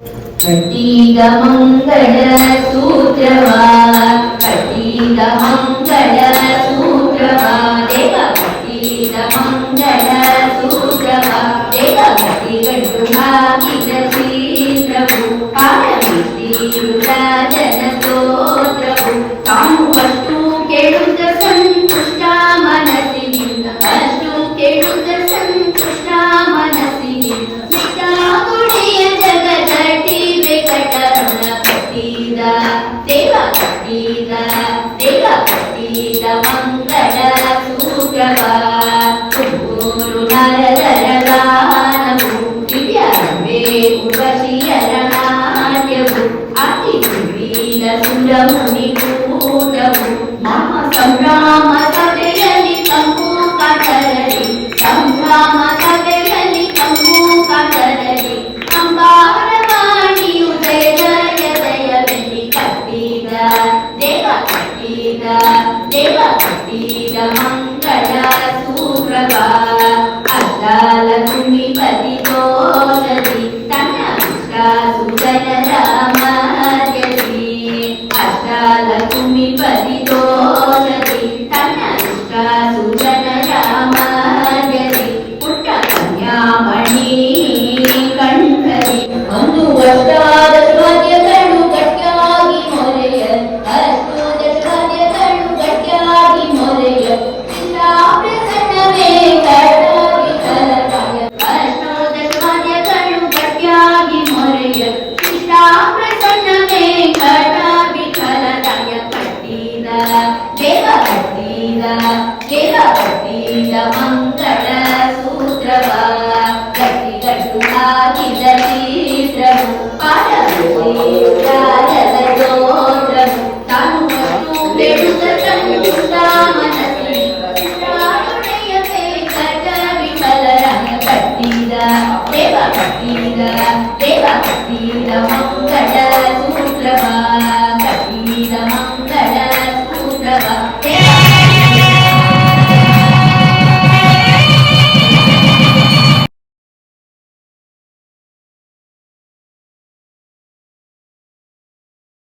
ಕಟ್ಟಿದ ಮಂಗಳ ಸೂತ್ರವ ಕಟ್ಟಿದ ಮಂಗಳ ಸೂತ್ರವ ದೇವ ಕಟ್ಟಿದ ಮಂಗಳ ಸೂತ್ರವ ದೇವ ಕಟ್ಟಿಗಟ್ಟು ಹಾಕಿದ ತೀರ್ಥವು ಪಾರಮಿಟ್ಟಿರು ರಾಜನ ಸ್ತೋತ್ರವು ತಾನು ಅಷ್ಟು ಕೇಳುತ್ತ ಸಂತುಷ್ಟ ಮನಸ್ಸಿನಿಂದ ಅಷ್ಟು ಕೇಳುತ್ತ ಸಂತುಷ್ಟ ಮನಸ್ಸಿನಿಂದ ಗುಡಿಯ ಜಗದಟಿ ವೆಂಕಟರಮಣ ಕಟ್ಟಿದ ದೇವ ಕಟ್ಟಿದ ದೇವ ಕಟ್ಟಿದ ಮಂಗಳ ಸೂತ್ರವ ತುಂಬೂರು ನರದರ ಗಾನವು ದಿವ್ಯವೇ ಉರ್ವಶಿಯರ ನಾಟ್ಯವು ಅತಿ ಸುವೀರ ಸುರಮುನಿ ಕೂಟವು ಮಹಾ ಸಂಭ್ರಮ ಸಭೆಯಲ್ಲಿ ಕಂಪು ಕಾತರಲಿ ಸಂಭ್ರಮ ಸಭೆಯಲ್ಲಿ ಕಂಪು ಕಾತರಲಿ ಅಂಬಾರವಾಣಿಯು ಜಯ ಜಯ ಜಯವೆನ್ನಿ ಕಟ್ಟಿದ ದೇವ ಕಟ್ಟಿದ ದೇವ ಕಟ್ಟಿದ ಮಂಗಳ ಸೂತ್ರವ ಅಲ್ಲಾಲ ತುಣಿ ಪತಿ ತೋರಲಿ ತನ್ನ ಇಷ್ಟ ಸುಜನರ